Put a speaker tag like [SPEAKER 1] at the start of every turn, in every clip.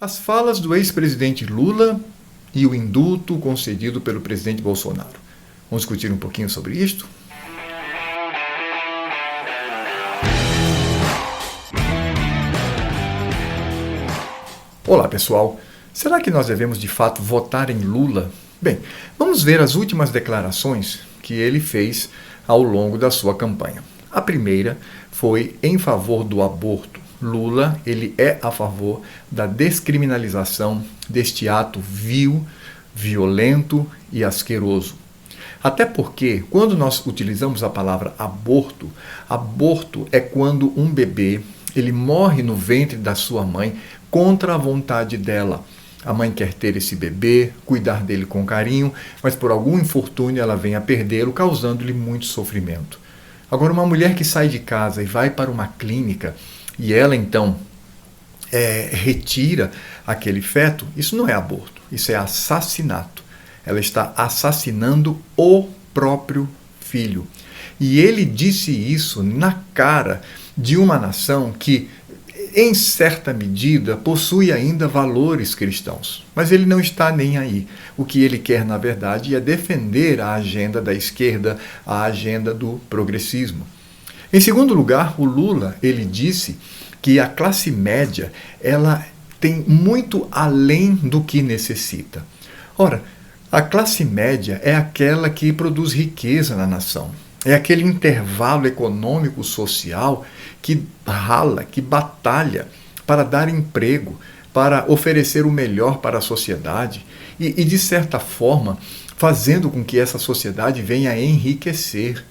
[SPEAKER 1] As falas do ex-presidente Lula e o indulto concedido pelo presidente Bolsonaro. Vamos discutir um pouquinho sobre isto? Olá, pessoal. Será que nós devemos de fato votar em Lula? Bem, vamos ver as últimas declarações que ele fez ao longo da sua campanha. A primeira foi em favor do aborto. Lula, ele é a favor da descriminalização deste ato vil, violento e asqueroso. Até porque, quando nós utilizamos a palavra aborto, aborto é quando um bebê ele morre no ventre da sua mãe contra a vontade dela. A mãe quer ter esse bebê, cuidar dele com carinho, mas por algum infortúnio ela vem a perdê-lo, causando-lhe muito sofrimento. Agora, uma mulher que sai de casa e vai para uma clínica e ela então retira aquele feto, isso não é aborto, isso é assassinato. Ela está assassinando o próprio filho. E ele disse isso na cara de uma nação que, em certa medida, possui ainda valores cristãos. Mas ele não está nem aí. O que ele quer, na verdade, é defender a agenda da esquerda, a agenda do progressismo. Em segundo lugar, o Lula, ele disse que a classe média, ela tem muito além do que necessita. Ora, a classe média é aquela que produz riqueza na nação. É aquele intervalo econômico-social que rala, que batalha para dar emprego, para oferecer o melhor para a sociedade e de certa forma, fazendo com que essa sociedade venha a enriquecer.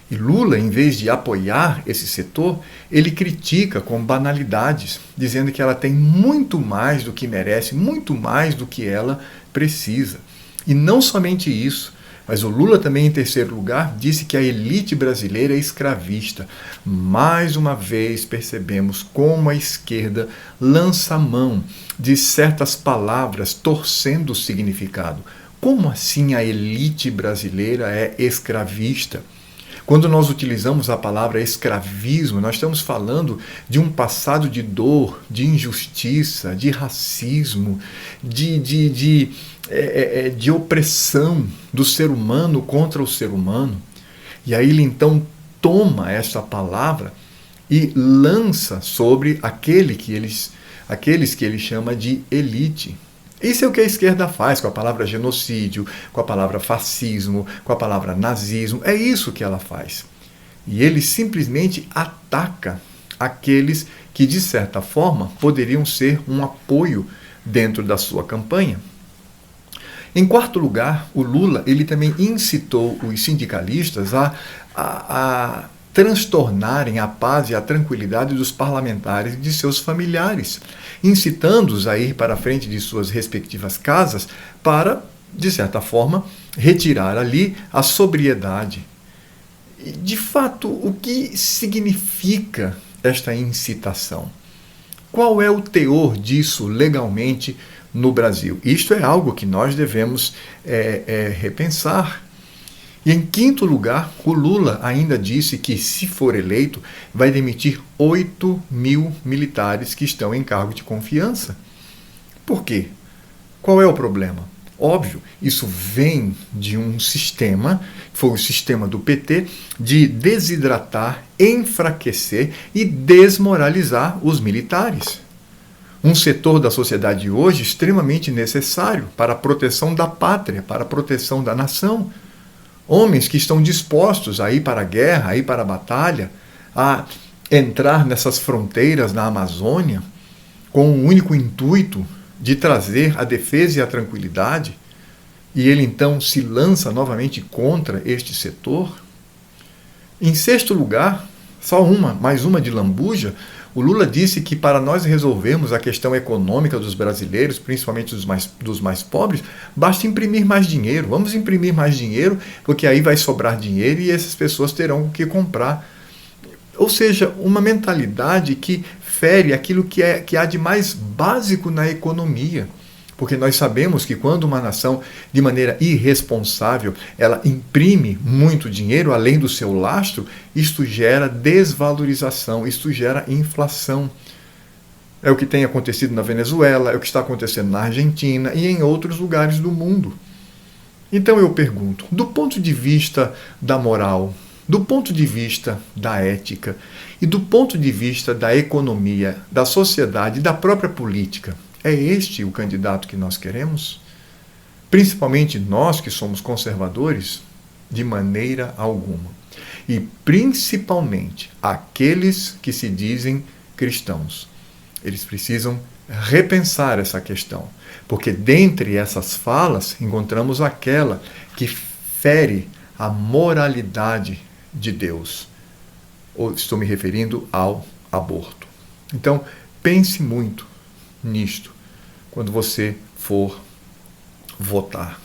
[SPEAKER 1] E Lula, em vez de apoiar esse setor, ele critica com banalidades, dizendo que ela tem muito mais do que merece, muito mais do que ela precisa. E não somente isso, mas o Lula também, em terceiro lugar, disse que a elite brasileira é escravista. Mais uma vez percebemos como a esquerda lança mão de certas palavras, torcendo o significado. Como assim a elite brasileira é escravista? Quando nós utilizamos a palavra escravismo, nós estamos falando de um passado de dor, de injustiça, de racismo, de opressão do ser humano contra o ser humano. E aí ele então toma essa palavra e lança sobre aqueles que ele chama de elite. Isso é o que a esquerda faz com a palavra genocídio, com a palavra fascismo, com a palavra nazismo. É isso que ela faz. E ele simplesmente ataca aqueles que, de certa forma, poderiam ser um apoio dentro da sua campanha. Em quarto lugar, o Lula ele também incitou os sindicalistas a transtornarem a paz e a tranquilidade dos parlamentares e de seus familiares, incitando-os a ir para a frente de suas respectivas casas para, de certa forma, retirar ali a sobriedade. E, de fato, o que significa esta incitação? Qual é o teor disso legalmente no Brasil? Isto é algo que nós devemos repensar. E em quinto lugar, o Lula ainda disse que, se for eleito, vai demitir 8.000 militares que estão em cargo de confiança. Por quê? Qual é o problema? Óbvio, isso vem de um sistema, foi o sistema do PT, de desidratar, enfraquecer e desmoralizar os militares. Um setor da sociedade hoje extremamente necessário para a proteção da pátria, para a proteção da nação. Homens que estão dispostos a ir para a guerra, a ir para a batalha, a entrar nessas fronteiras na Amazônia com o único intuito de trazer a defesa e a tranquilidade, e ele então se lança novamente contra este setor. Em sexto lugar, mais uma de lambuja, o Lula disse que para nós resolvermos a questão econômica dos brasileiros, principalmente dos mais pobres, basta imprimir mais dinheiro. Vamos imprimir mais dinheiro, porque aí vai sobrar dinheiro e essas pessoas terão o que comprar. Ou seja, uma mentalidade que fere aquilo que há de mais básico na economia. Porque nós sabemos que quando uma nação, de maneira irresponsável, ela imprime muito dinheiro além do seu lastro, isto gera desvalorização, isto gera inflação. É o que tem acontecido na Venezuela, é o que está acontecendo na Argentina e em outros lugares do mundo. Então eu pergunto, do ponto de vista da moral, do ponto de vista da ética e do ponto de vista da economia, da sociedade e da própria política, é este o candidato que nós queremos? Principalmente nós que somos conservadores? De maneira alguma. E principalmente aqueles que se dizem cristãos. Eles precisam repensar essa questão, porque dentre essas falas encontramos aquela que fere a moralidade de Deus. Ou estou me referindo ao aborto. Então, pense muito nisto quando você for votar.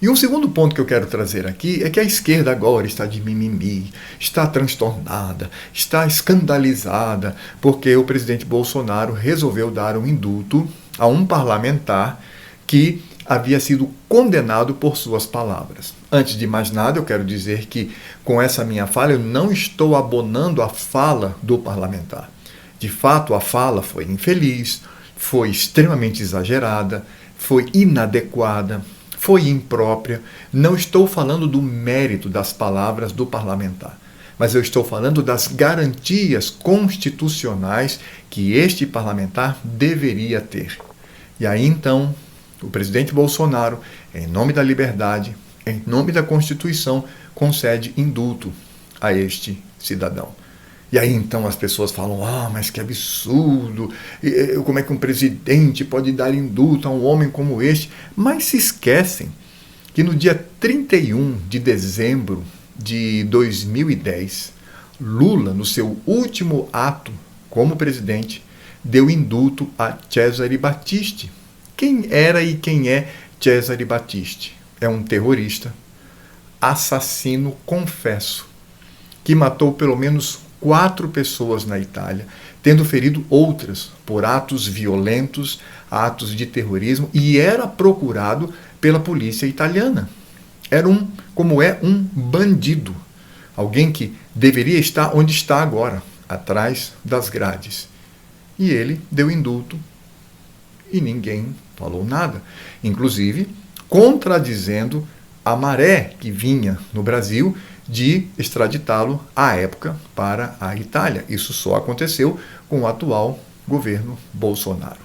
[SPEAKER 1] E um segundo ponto que eu quero trazer aqui é que a esquerda agora está de mimimi, está transtornada, está escandalizada, porque o presidente Bolsonaro resolveu dar um indulto a um parlamentar que havia sido condenado por suas palavras. Antes de mais nada, eu quero dizer que com essa minha fala eu não estou abonando a fala do parlamentar. De fato, a fala foi infeliz, foi extremamente exagerada, foi inadequada, foi imprópria. Não estou falando do mérito das palavras do parlamentar, mas eu estou falando das garantias constitucionais que este parlamentar deveria ter. E aí então, o presidente Bolsonaro, em nome da liberdade, em nome da Constituição, concede indulto a este cidadão. E aí então as pessoas falam, mas que absurdo, como é que um presidente pode dar indulto a um homem como este? Mas se esquecem que no dia 31 de dezembro de 2010, Lula, no seu último ato como presidente, deu indulto a Cesare Battisti. Quem era e quem é Cesare Battisti? É um terrorista, assassino confesso, que matou pelo menos 4 pessoas na Itália, tendo ferido outras por atos violentos, atos de terrorismo, e era procurado pela polícia italiana. Era um bandido, alguém que deveria estar onde está agora, atrás das grades. E ele deu indulto e ninguém falou nada, inclusive contradizendo a maré que vinha no Brasil de extraditá-lo à época para a Itália. Isso só aconteceu com o atual governo Bolsonaro.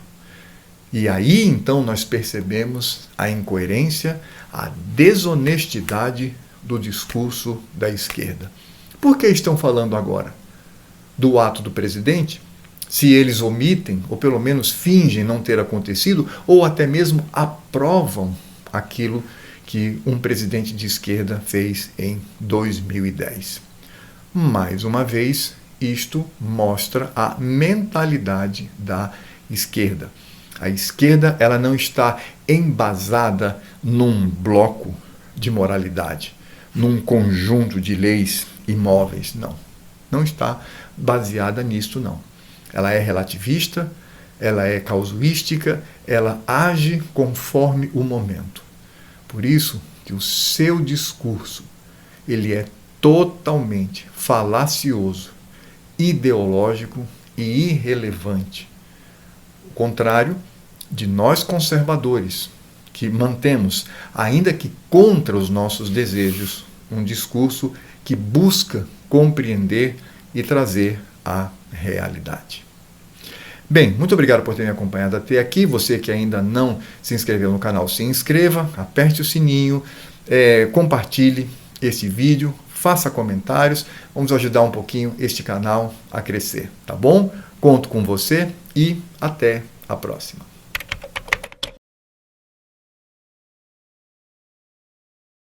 [SPEAKER 1] E aí então nós percebemos a incoerência, a desonestidade do discurso da esquerda. Por que estão falando agora do ato do presidente? Se eles omitem, ou pelo menos fingem não ter acontecido, ou até mesmo aprovam aquilo que um presidente de esquerda fez em 2010. Mais uma vez, isto mostra a mentalidade da esquerda. A esquerda ela não está embasada num bloco de moralidade, num conjunto de leis imóveis, não. Não está baseada nisto, não. Ela é relativista, ela é casuística, ela age conforme o momento. Por isso que o seu discurso ele é totalmente falacioso, ideológico e irrelevante. O contrário de nós conservadores, que mantemos, ainda que contra os nossos desejos, um discurso que busca compreender e trazer a realidade. Bem, muito obrigado por ter me acompanhado até aqui. Você que ainda não se inscreveu no canal, se inscreva, aperte o sininho, compartilhe esse vídeo, faça comentários. Vamos ajudar um pouquinho este canal a crescer, tá bom? Conto com você e até a próxima.